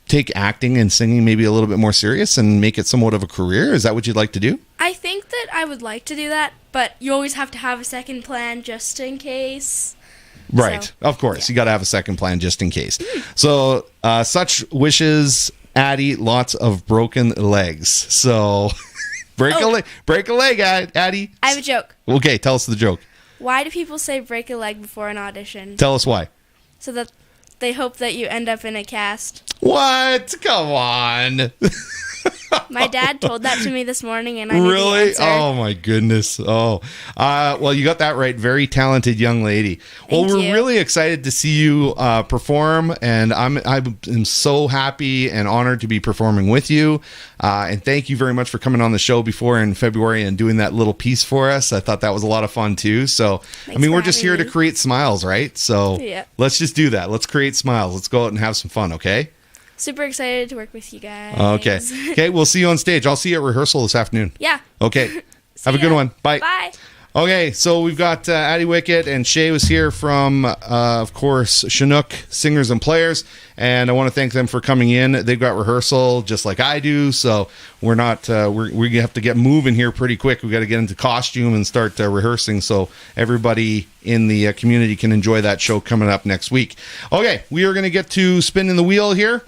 take acting and singing maybe a little bit more serious and make it somewhat of a career? Is that what you'd like to do? I think that I would like to do that, but you always have to have a second plan just in case. Right. So, of course. You got to have a second plan just in case. So, such wishes, Addy, lots of broken legs. So, break a leg, Addy. I have a joke. Okay, tell us the joke. Why do people say break a leg before an audition? Tell us why. So that they hope that you end up in a cast. What? Come on. My dad told that to me this morning, and I knew the Really? answer. Oh my goodness. Oh, well, you got that right. Very talented young lady. Well, Thank we're you. really excited to see you perform, and I'm so happy and honored to be performing with you. And thank you very much for coming on the show before in February and doing that little piece for us. I thought that was a lot of fun too. So, Thanks I mean, for we're just here having to me. create smiles, right? So Yeah. let's just do that. Let's create smiles. Let's go out and have some fun, okay? Super excited to work with you guys. Okay. Okay, we'll see you on stage. I'll see you at rehearsal this afternoon. Yeah. Okay. Have a See good ya. one. Bye. Bye. Okay, so we've got Addy Wickett and Shea was here from, of course, Chinook Singers and Players, and I want to thank them for coming in. They've got rehearsal just like I do, so we're not we have to get moving here pretty quick. We got to get into costume and start rehearsing so everybody in the community can enjoy that show coming up next week. Okay, we are going to get to spinning the wheel here.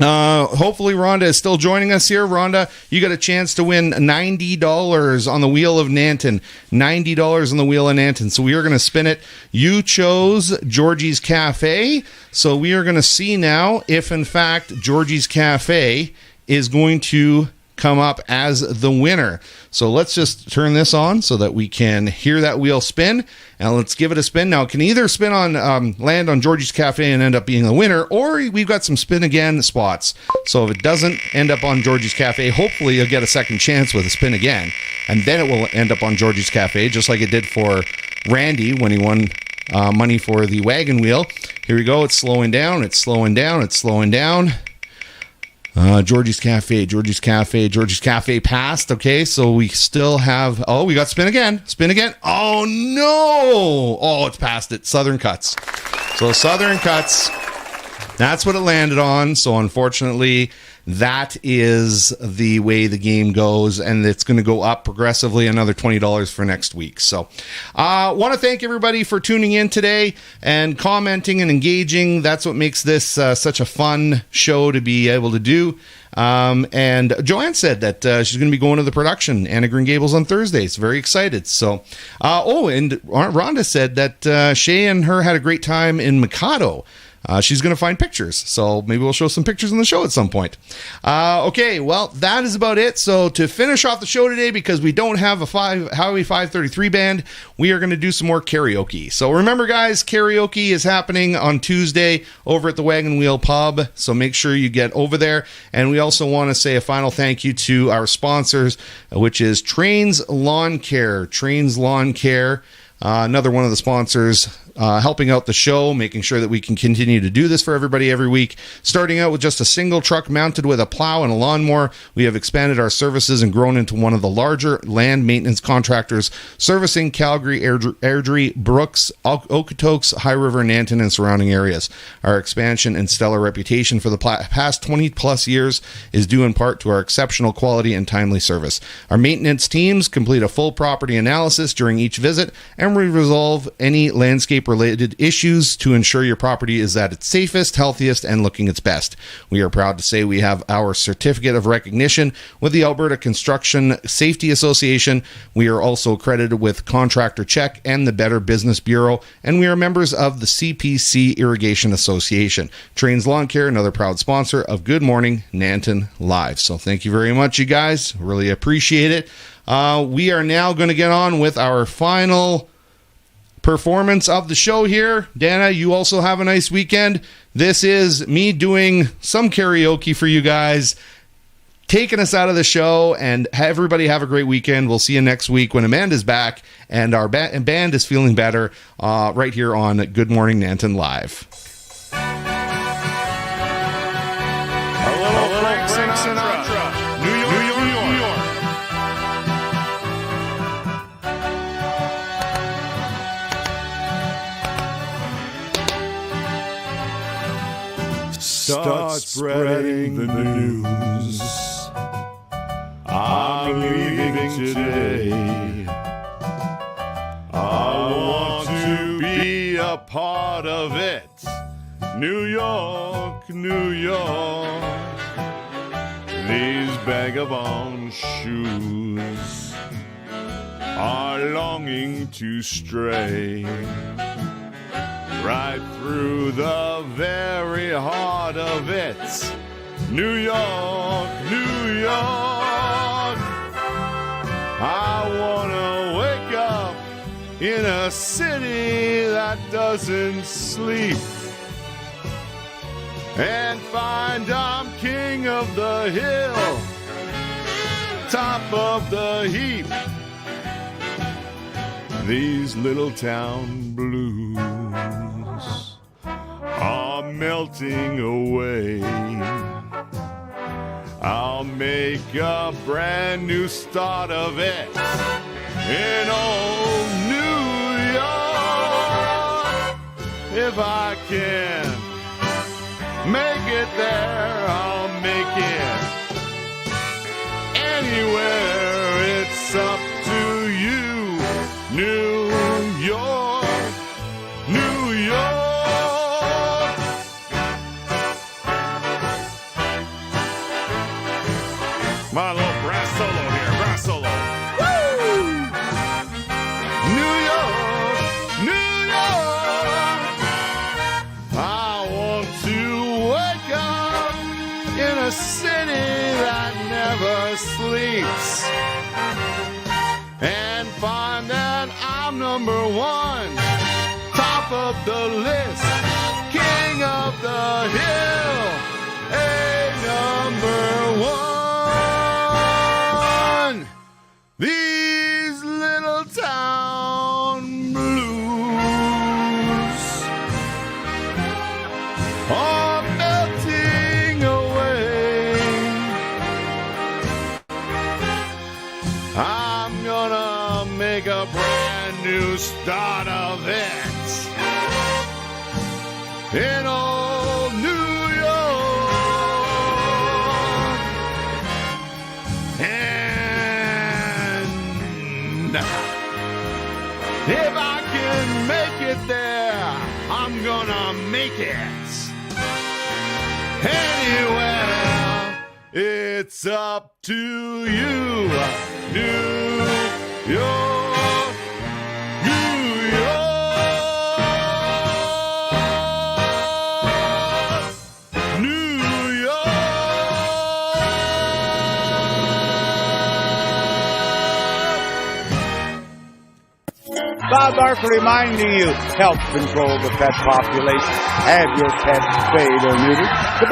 Hopefully Rhonda is still joining us here. Rhonda, you got a chance to win $90 on the Wheel of Nanton. $90 on the Wheel of Nanton. So we are going to spin it. You chose Georgie's Cafe. So we are going to see now if in fact Georgie's Cafe is going to come up as the winner. So let's just turn this on so that we can hear that wheel spin, and let's give it a spin. Now it can either spin on land on Georgie's Cafe and end up being the winner, or we've got some spin again spots. So if it doesn't end up on Georgie's Cafe, hopefully you'll get a second chance with a spin again, and then it will end up on Georgie's Cafe, just like it did for Randy when he won money for the wagon wheel. Here we go. It's slowing down. It's slowing down. It's slowing down. Georgie's Cafe passed. Okay, so we still have, we got spin again. Oh no. Oh, it's past it. Southern Cuts. So Southern Cuts, that's what it landed on. So unfortunately, that is the way the game goes, and it's going to go up progressively another $20 for next week. So want to thank everybody for tuning in today and commenting and engaging. That's what makes this such a fun show to be able to do. And Joanne said that she's going to be going to the production, Anna Green Gables, on Thursdays. Very excited. So, and Rhonda said that Shea and her had a great time in Mikado. She's going to find pictures, so maybe we'll show some pictures on the show at some point. Okay, well, that is about it. So to finish off the show today, because we don't have a Highway 533 band, we are going to do some more karaoke. So remember, guys, karaoke is happening on Tuesday over at the Wagon Wheel Pub, so make sure you get over there. And we also want to say a final thank you to our sponsors, which is Trains Lawn Care. Trains Lawn Care. another one of the sponsors helping out the show, making sure that we can continue to do this for everybody every week. Starting out with just a single truck mounted with a plow and a lawnmower, we have expanded our services and grown into one of the larger land maintenance contractors servicing Calgary, Airdrie, Brooks, Okotoks, High River, Nanton, and surrounding areas. Our expansion and stellar reputation for the past 20 plus years is due in part to our exceptional quality and timely service. Our maintenance teams complete a full property analysis during each visit, and we resolve any landscape related issues to ensure your property is at its safest, healthiest, and looking its best. We are proud to say we have our certificate of recognition with the Alberta Construction Safety Association. We are also accredited with Contractor Check and the Better Business Bureau, and we are members of the CPC Irrigation Association. Trains Lawn Care, another proud sponsor of Good Morning Nanton Live. So thank you very much, you guys. Really appreciate it. We are now going to get on with our final performance of the show here. Dana, you also have a nice weekend. This is me doing some karaoke for you guys, taking us out of the show, and everybody have a great weekend. We'll see you next week when Amanda's back and our band is feeling better right here on Good Morning Nanton Live. Frank Sinatra, New York, New York, New York. Start spreading the news. I'm leaving today. I want to be a part of it. New York, New York. These vagabond shoes are longing to stray right through the very heart of it. New York, New York. I wanna wake up in a city that doesn't sleep and find I'm king of the hill, top of the heap. These little town blues are melting away. I'll make a brand new start of it in old New York. If I can make it there, I'll make it anywhere. It's up to you. New York, New York. My little brass solo here, brass solo. Woo! New York, New York. I want to wake up in a city that never sleeps and find that I'm number one, top of the list, king of the hill, number one. These little town blues are melting away. I'm gonna make a brand new start of it in old New York. And if I can make it there, I'm gonna make it anywhere. It's up to you, New York, New York, New York. Bob Barker reminding you, help control the pet population. Have your pet spayed or neutered.